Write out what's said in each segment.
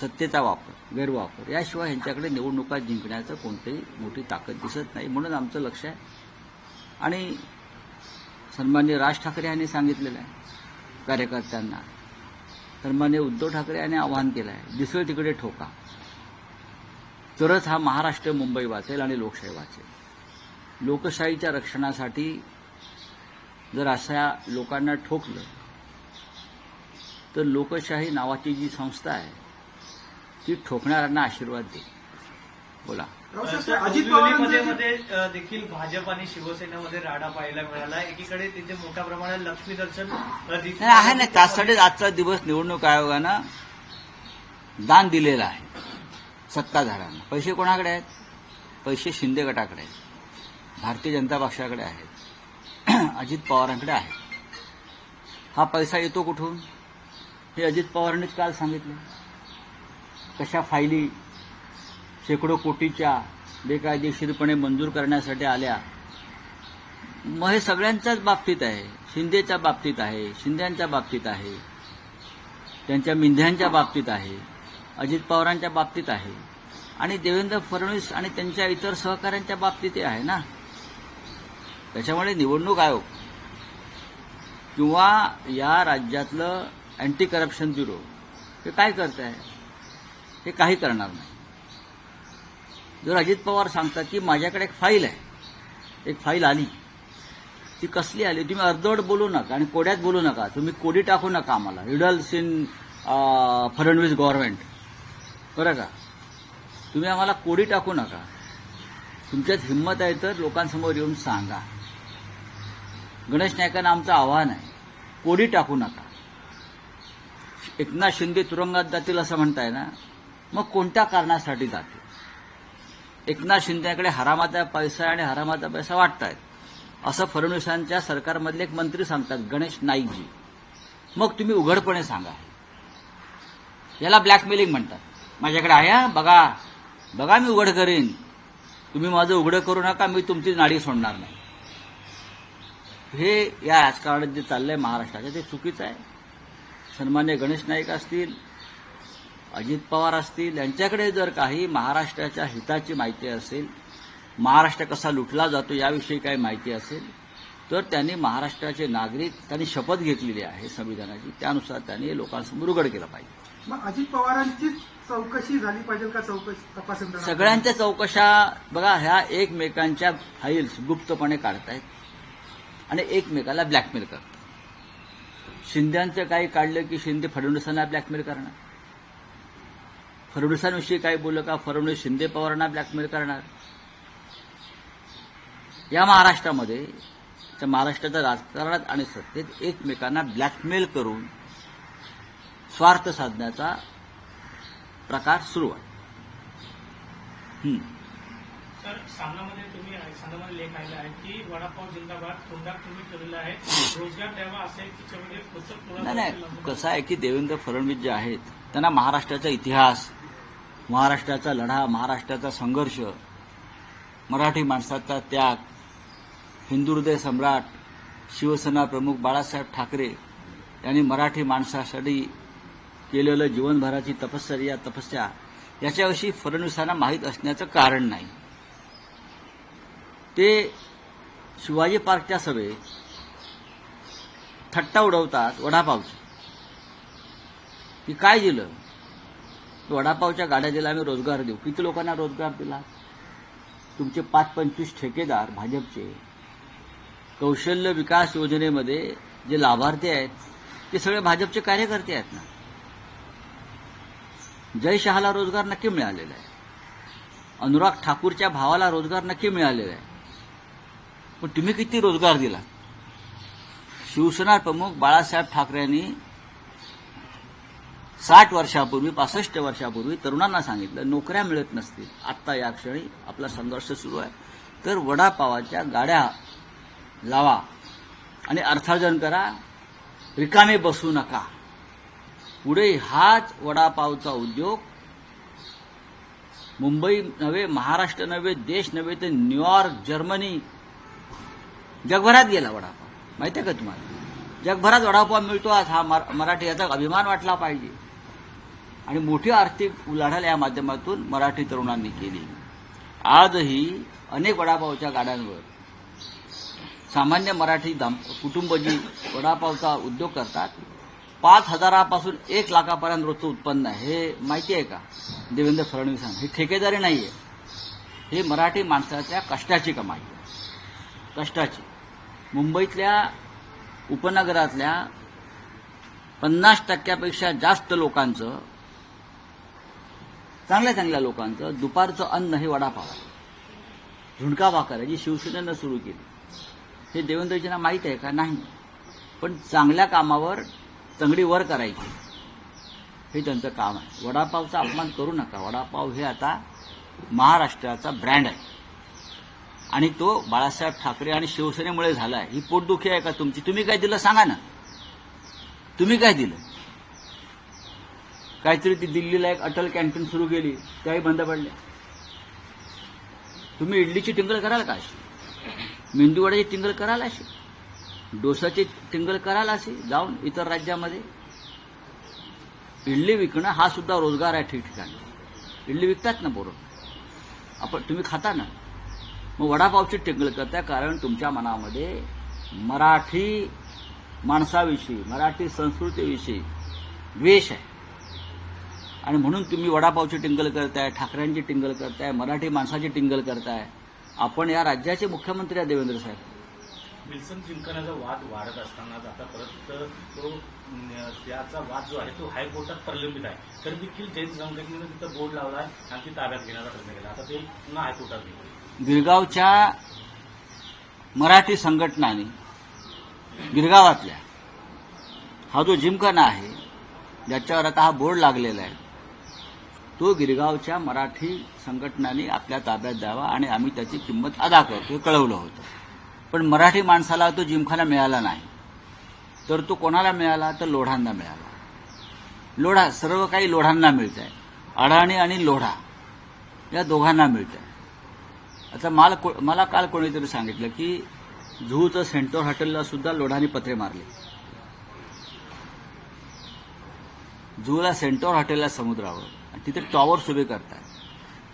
सत्तेचा वापर, गैरवापर, याशिवाय यांच्याकडे निवडणुका जिंकण्याचं कोणतीही मोठी ताकद दिसत नाही. म्हणून आमचं लक्ष आहे. आणि सन्माननीय राज ठाकरे यांनी सांगितलेलं आहे कार्यकर्त्यांना, सन्माननीय उद्धव ठाकरे यांनी आवाहन केलं आहे, दिसेल तिकडे ठोका, तरच हा महाराष्ट्र मुंबई वाचेल आणि लोकशाही वाचेल. लोकशाहीच्या रक्षणासाठी जर अशा लोकांना ठोकलं तर लोकशाही नावाची जी संस्था आहे ती ठोकणाऱ्यांना आशीर्वाद देईल. बोला. अजित पवारांमध्ये देखील भाजप आणि शिवसेनेमध्ये राडा पाहायला मिळाला. एकीकडे तिथे मोठ्या प्रमाणात लक्ष्मी दर्शन आहे ना, त्यासाठीच आजचा दिवस निवडणूक आयोगानं दान दिलेलं आहे सत्ताधाऱ्यांना. पैसे कोणाकडे आहेत? पैसे शिंदे गटाकडे आहेत, भारतीय जनता पक्षाकडे आहेत, अजित पवारांकडे आहेत. हा पैसा येतो कुठून हे अजित पवारांनीच काल सांगितलं. कशा फायली शेकडो कोटीच्या बेकायदेशीरपणे मंजूर करण्यासाठी आल्या. मग हे सगळ्यांच्याच बाबतीत आहे, शिंदेच्या बाबतीत आहे, शिंद्यांच्या बाबतीत आहे, त्यांच्या मिंध्यांच्या बाबतीत आहे, अजित पवारांच्या बाबतीत आहे आणि देवेंद्र फडणवीस आणि त्यांच्या इतर सहकाऱ्यांच्या बाबतीतही आहे ना. त्याच्यामुळे निवडणूक आयोग किंवा या राज्यातलं अँटी करप्शन ब्युरो हे काय करत आहे? हे काही करणार नाही. जर अजित पवार सांगतात की माझ्याकडे एक फाईल आहे, एक फाईल आली, ती कसली आली? तुम्ही अर्धवट बोलू नका आणि कोड्यात बोलू नका, तुम्ही कोडी टाकू नका आम्हाला, रिडल्स इन फडणवीस गव्हर्नमेंट, बरं का? तुम्ही आम्हाला कोडी टाकू नका. तुमच्यात हिंमत आहे तर लोकांसमोर येऊन सांगा. गणेश नाईकांना आमचं आव्हान आहे, कोडी टाकू नका. एकनाथ शिंदे तुरुंगात जातील असं म्हणताय ना, मग कोणत्या कारणासाठी जातील? एकनाथ शिंदेकडे हरामाचा पैसा आणि हरामाचा पैसा वाटतायत असं फडणवीसांच्या सरकारमधले एक मंत्री सांगतात, गणेश नाईकजी. मग तुम्ही उघडपणे सांगा. याला ब्लॅकमेलिंग म्हणतात. माझ्याकडे आहे, बघा बघा, मी उघड करीन, तुम्ही माझं उघडं करू नका, मी तुमची नाडी सोडणार नाही. हे या राजकारणात जे चाललंय महाराष्ट्राचं ते चुकीचं आहे. सन्मान्य गणेश नाईक असतील, अजित पवार असतील, यांच्याकडे जर काही महाराष्ट्राच्या हिताची माहिती असेल, महाराष्ट्र कसा लुटला जातो याविषयी काही माहिती असेल, तर त्यांनी महाराष्ट्राचे नागरिक, त्यांनी शपथ घेतलेली आहे संविधानाची, त्यानुसार त्यांनी लोकांसमोर उघड केलं पाहिजे. मग अजित पवारांचीच चौकशी झाली पाहिजे का? तपास सगळ्यांच्या चौकशा बघा, ह्या एकमेकांच्या फाईल्स गुप्तपणे काढतायत आणि एकमेकाला ब्लॅकमेल करतात. शिंद्यांचं काही काढलं की शिंदे फडणवीसांना ब्लॅकमेल करणार, फडणवीसांविषयी काही बोललं का फडणवीस शिंदे पवारांना ब्लॅकमेल करणार. या महाराष्ट्रामध्ये, त्या महाराष्ट्राच्या राजकारणात आणि सत्तेत एकमेकांना ब्लॅकमेल करून स्वार्थ साधण्याचा प्रकार सुरू आहे. सर, सामनामध्ये लेख आलेला आहे की वडापाव जिंदाबाद, तोंडात तुम्ही ठेवलेला आहे, रोजगार द्यावा असेल तिच्यामध्ये नाही. कसं आहे की देवेंद्र फडणवीस जे आहेत त्यांना महाराष्ट्राचा इतिहास, महाराष्ट्राचा लढा, महाराष्ट्राचा संघर्ष, मराठी माणसाचा त्याग, हिंदू हृदय सम्राट शिवसेना प्रमुख बाळासाहेब ठाकरे यांनी मराठी माणसासाठी केलेलं जीवनभराची तपस्या याच्याविषयी फडणवीसांना माहीत असण्याचं कारण नाही. ते शिवाजी पार्कच्या सभेत थट्टा उडवतात वडापावची, की काय दिलं? वडापावच्या गाड्या दिल्या, आम्ही रोजगार देऊ. किती लोकांना रोजगार दिला? तुमचे 5-25 ठेकेदार भाजपचे कौशल्य विकास योजनेमध्ये जे लाभार्थी आहेत ते सगळे भाजपचे कार्यकर्ते आहेत ना. जय शहाला रोजगार नक्की मिळालेला आहे, अनुराग ठाकूरच्या भावाला रोजगार नक्की मिळालेला आहे, पण तुम्ही किती रोजगार दिला? शिवसेना प्रमुख बाळासाहेब ठाकरेंनी 60 वर्षापूर्वी, 65 वर्षापूर्वी तरुणांना सांगितलं नोकऱ्या मिळत नसतील, आत्ता या क्षणी आपला संघर्ष सुरू आहे, तर वडापावाच्या गाड्या लावा आणि अर्थार्जन करा, रिकामे बसू नका. पुढे हाच वडापावचा उद्योग मुंबई नव्हे, महाराष्ट्र नव्हे, देश नव्हे, तर न्यूयॉर्क, जर्मनी, जगभरात गेला वडापाव. माहिती आहे का तुम्हाला? जगभरात वडापाव मिळतो आज. हा मराठी याचा अभिमान वाटला पाहिजे. आणि मोठी आर्थिक उलाढाल या माध्यमातून मराठी तरुणांनी केली. आजही अनेक वडापावच्या गाड्यांवर सामान्य मराठी कुटुंब जी वडापावचा उद्योग करतात, 5,000पासून 1,00,000पर्यंत रोजचं उत्पन्न आहे. हे माहिती आहे का देवेंद्र फडणवीसांना? ही ठेकेदारी नाहीये, हे मराठी माणसाच्या कष्टाची कमाई आहे, कष्टाची. मुंबईतल्या उपनगरातल्या 50% जास्त लोकांचं, चांगल्या चांगल्या लोकांचं दुपारचं अन्न हे वडापाव आहे, झुणका भाकर आहे, जी शिवसेनेनं सुरू केली. हे देवेंद्रजींना माहीत आहे का? नाही. पण चांगल्या कामावर तंगडी वर करायची हे त्यांचं काम आहे. वडापावचा अपमान करू नका. वडापाव हे आता महाराष्ट्राचा ब्रँड आहे आणि तो बाळासाहेब ठाकरे आणि शिवसेनेमुळे झाला आहे. ही पोटदुखी आहे का तुमची? तुम्ही काय दिलं सांगा ना, तुम्ही काय दिलं? काहीतरी ती दिल्लीला एक अटल कॅन्टीन सुरू केली, त्याही बंद पडल्या. तुम्ही इडलीची टिंगल कराल का अशी? मेंदूवड्याची टिंगल कराल अशी? डोसाची टिंगल कराल अशी जाऊन इतर राज्यामध्ये? इडली विकणं हा सुद्धा रोजगार आहे ठिकठिकाणी. इडली विकतात ना पोरं, आपण तुम्ही खाता ना. मग वडापावची टिंगल करताय कारण तुमच्या मनामध्ये मराठी माणसाविषयी, मराठी संस्कृतीविषयी द्वेष आहे आणि म्हणून तुम्ही वडापावची टिंगल करताय, ठाकरेंची टिंगल करताय, मराठी माणसाची टिंगल करताय. आपण या राज्याचे मुख्यमंत्री आहे देवेंद्र साहेब. विल्सन जिंकण्याचा वाद वाढत असताना आता परत तो त्याचा वाद जो आहे तो हायकोर्टात प्रलंबित आहे. तर देखील जैन संघटनेनं तिथं बोर्ड लावला आहे आणि ती ताब्यात घेण्याचा प्रयत्न केला. आता ते पुन्हा हायकोर्टात गेले. गिरगावच्या मराठी संघटनांनी, गिरगावातल्या हा जो जिमखाना आहे ज्याच्यावर आता हा बोर्ड लागलेला आहे, तो गिरगावच्या मराठी संघटनांनी आपल्या ताब्यात द्यावा आणि आम्ही त्याची किंमत अदा करतो हे कळवलं होतं. पण मराठी माणसाला तो जिमखाना मिळाला नाही. तर तो कोणाला मिळाला? तर लोढांना मिळाला. लोढा, सर्व काही लोढांना मिळत आहे. अडाणी आणि लोढा या दोघांना मिळत आहे. आता मला काल कोणीतरी सांगितलं की जुहूचं सेंटर हॉटेलला सुद्धा लोढांनी पत्रे मारले. जुहूला सेंटर हॉटेलला समुद्रावर, आणि तिथे टॉवर्स उभे करतात.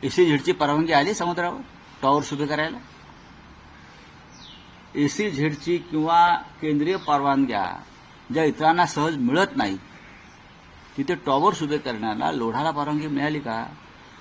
एसीझेडची परवानगी आली समुद्रावर टॉवर्स उभे करायला? एसीझेडची किंवा केंद्रीय परवानग्या ज्या इतरांना सहज मिळत नाहीत, तिथे टॉवर्स उभे करण्याला लोढाला परवानगी मिळाली का?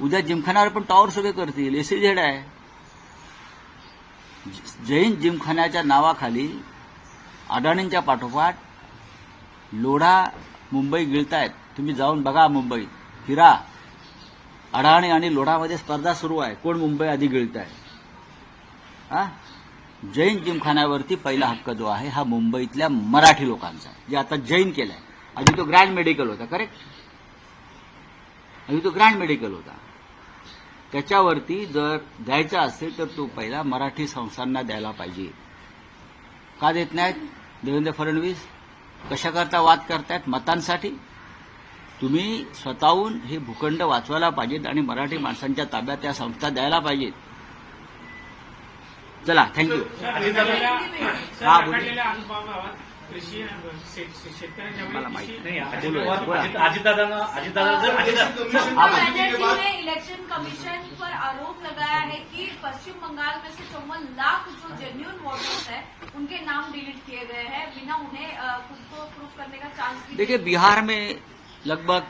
उद्या जिमखान्यावर पण टॉवर्स उभे करतील, एसीझेड आहे. जैन जिमखान्याच्या नावाखाली अडाणींच्या पाठोपाठ लोढा मुंबई गिळतायत. तुम्ही जाऊन बघा, मुंबईत फिरा. अडाणी आणि लोढामध्ये स्पर्धा सुरू आहे, कोण मुंबई आधी गिळत आहे. जैन जिमखान्यावरती पहिला हक्क जो आहे हा मुंबईतल्या मराठी लोकांचा आहे, जे आता जैन केलाय. आधी तो ग्रँड मेडिकल होता, करेक्ट? आधी तो ग्रँड मेडिकल होता. त्याच्यावरती जर द्यायचा असेल तर तो पहिला मराठी संस्थांना द्यायला पाहिजे. का देत नाहीत देवेंद्र फडणवीस? कशाकरता वाद करतायत? मतांसाठी. तुम्ही स्वतःहून हे भूखंड वाचवायला पाहिजेत आणि मराठी माणसांच्या ताब्यात त्या संस्था द्यायला पाहिजेत. चला, थँक्यू. अडकलेल्या अनुभवात कृषी शेतकऱ्यांच्या मला माहिती नाही. ने इलेक्शन कमीशन पर आरोप लगाया है कि पश्चिम बंगाल में से 54 लाख जो जेन्युइन वोटर्स हैं उनके नाम डिलीट किए गए हैं बिना उन्हें खुद को प्रूफ करने का चांस भी. देखिए, बिहार में लगभग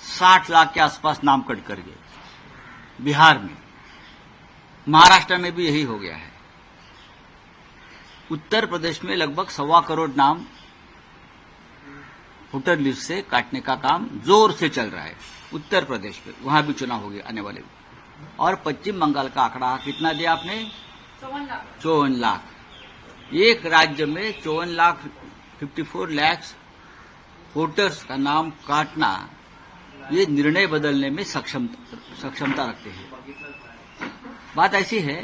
60 लाख के आसपास नाम कट कर गए. बिहार में, महाराष्ट्र में भी यही हो गया है. उत्तर प्रदेश में लगभग 1.25 करोड़ नाम वोटर लिस्ट से काटने का काम जोर से चल रहा है उत्तर प्रदेश में. वहां भी चुनाव होंगे आने वाले. और पश्चिम बंगाल का आंकड़ा कितना दिया आपने? 54 लाख. एक राज्य में 54 लाख वोटर्स का नाम काटना, ये निर्णय बदलने में सक्षमता रखते हैं. बात ऐसी है,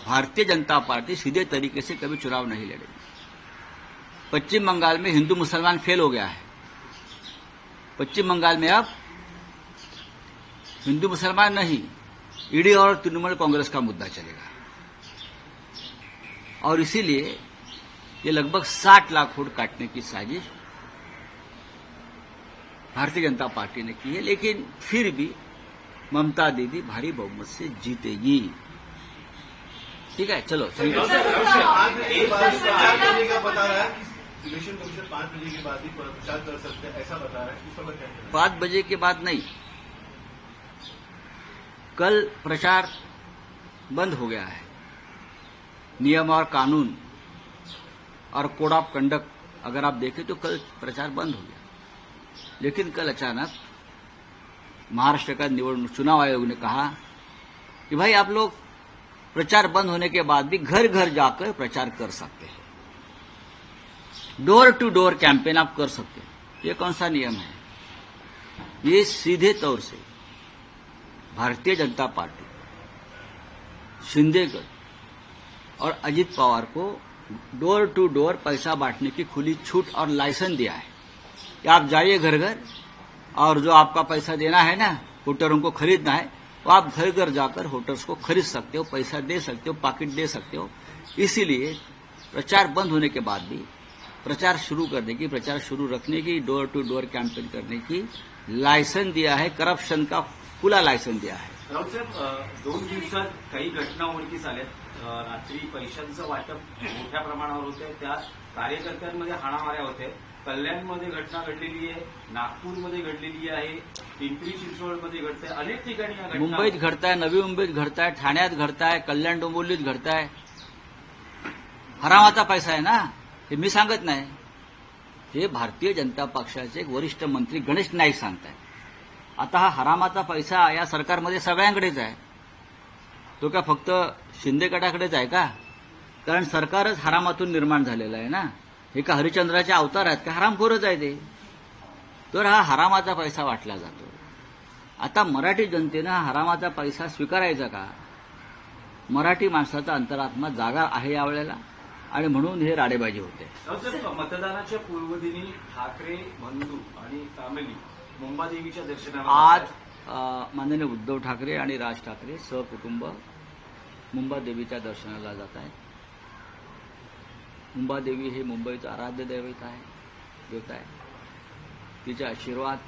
भारतीय जनता पार्टी सीधे तरीके से कभी चुनाव नहीं लड़ेगी. पश्चिम बंगाल में हिंदू मुसलमान फेल हो गया है. पश्चिम बंगाल में अब हिंदू मुसलमान नहीं, ईडी और तृणमूल कांग्रेस का मुद्दा चलेगा. और इसीलिए ये लगभग 60 लाख वोट काटने की साजिश भारतीय जनता पार्टी ने की है, लेकिन फिर भी ममता दीदी भारी बहुमत से जीतेगी। ठीक है, चलो थैंक यू। एक बार प्रचार करने का बता रहा है कि इलेक्शन कमीशन 5 बजे के बाद ही प्रचार कर सकते हैं, ऐसा बता रहा है। इस समय क्या करें? 5 बजे के बाद नहीं, कल प्रचार बंद हो गया है। नियम और कानून और कोड ऑफ कंडक्ट अगर आप देखें तो कल प्रचार बंद हो गया, लेकिन कल अचानक महाराष्ट्र का चुनाव आयोग ने कहा कि भाई आप लोग प्रचार बंद होने के बाद भी घर घर जाकर प्रचार कर सकते हैं, डोर टू डोर कैंपेन आप कर सकते हैं। ये कौन सा नियम है? ये सीधे तौर से भारतीय जनता पार्टी, शिंदेगढ़ और अजित पवार को डोर टू डोर पैसा बांटने की खुली छूट और लाइसेंस दिया है कि आप जाइए घर घर और जो आपका पैसा देना है ना, वोटरों को खरीदना है, तो आप घर घर जाकर वोटर्स को खरीद सकते हो, पैसा दे सकते हो, पाकिट दे सकते हो। इसीलिए प्रचार बंद होने के बाद भी प्रचार शुरू करने की, प्रचार शुरू रखने की, डोर टू डोर कैंपेन करने की लायसन दिया है, करप्शन का खुला लायसन दिया है। राऊत साहेब, 2 दिवसात काही घटना उघडकीस आल्यात. रात्री पैशांचं वाटप मोठ्या प्रमाणावर होतंय, त्यात कार्यकर्त्यांमध्ये हाणामाऱ्या होत्या. कल्याणमध्ये घटना घडलेली आहे, नागपूरमध्ये घडलेली आहे, पिंपरी चिंचवडमध्ये घडतंय, अनेक ठिकाणी या घटना मुंबईत घडताय, नवी मुंबईत घडताय, ठाण्यात घडताय, कल्याण डोंबिवलीत घडताय. हरामाचा पैसा आहे ना, हे मी सांगत नाही, हे भारतीय जनता पक्षाचे एक वरिष्ठ मंत्री गणेश नाईक सांगताय. आता हा हरामाचा पैसा या सरकारमध्ये सगळ्यांकडेच आहे, तो का फक्त शिंदे गटाकडेच आहे का? कारण सरकारच हरामातून निर्माण झालेलं आहे ना. हे का हरिश्चंद्राचे अवतार आहेत का? हरामखोरच आहे ते. तर हा हरामाचा पैसा वाटला जातो. आता मराठी जनतेनं हा हरामाचा पैसा स्वीकारायचा का? मराठी माणसाचा अंतरात्मा जागा आहे यावेळेला, आणि म्हणून हे राडेबाजी होते. राऊत साहेब, मतदानाच्या पूर्वदिनी ठाकरे बंधू आणि फॅमिली मुंबादेवीच्या दर्शनाला आज माननीय उद्धव ठाकरे आणि राज ठाकरे सहकुटुंब मुंबादेवीच्या दर्शनाला जात आहेत. मुंबादेवी हे मुंबईचं आराध्य दैवत आहे, देवता आहे. तिचे आशीर्वाद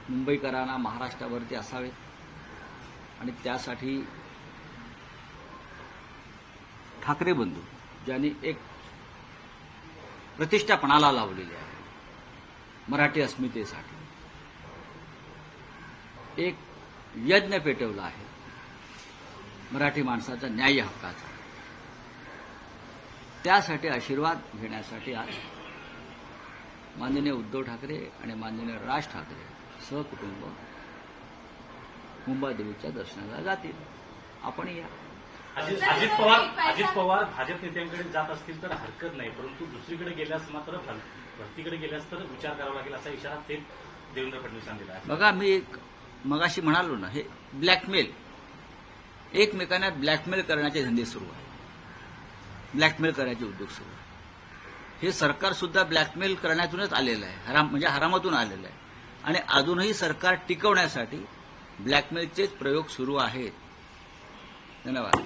मुंबईकरांना, महाराष्ट्रावरती असावेत, आणि त्यासाठी ठाकरे बंधू ज्यांनी एक प्रतिष्ठा पणाला लावलेली आहे मराठी अस्मितेसाठी, एक यज्ञ पेटवला आहे मराठी माणसाचा न्याय हक्काचा. त्यासाठी आशीर्वाद घेण्यासाठी आज माननीय उद्धव ठाकरे आणि माननीय राज ठाकरे सहकुटुंब मुंबादेवीच्या दर्शनाला जातील. आपण या. अजित पवार भाजप नेत्यांकडे जात असतील तर हरकत नाही, परंतु दुसरीकडे गेल्यास मात्र भरतीकडे गेल्यास तर विचार करावा लागेल, असा इशारा थेट देवेंद्र फडणवीसांनी दिला आहे. बघा, मी मगाशी म्हणालो ना, हे ब्लॅकमेल, एकमेकांना ब्लॅकमेल करण्याचे धंदे सुरू आहे, ब्लॅकमेल करायचे उद्योग सुरू आहे. हे सरकार सुद्धा ब्लॅकमेल करण्यातूनच आलेलं आहे, म्हणजे हरामातून आलेलं आहे, आणि अजूनही सरकार टिकवण्यासाठी ब्लॅकमेलचेच प्रयोग सुरू आहेत. धन्यवाद.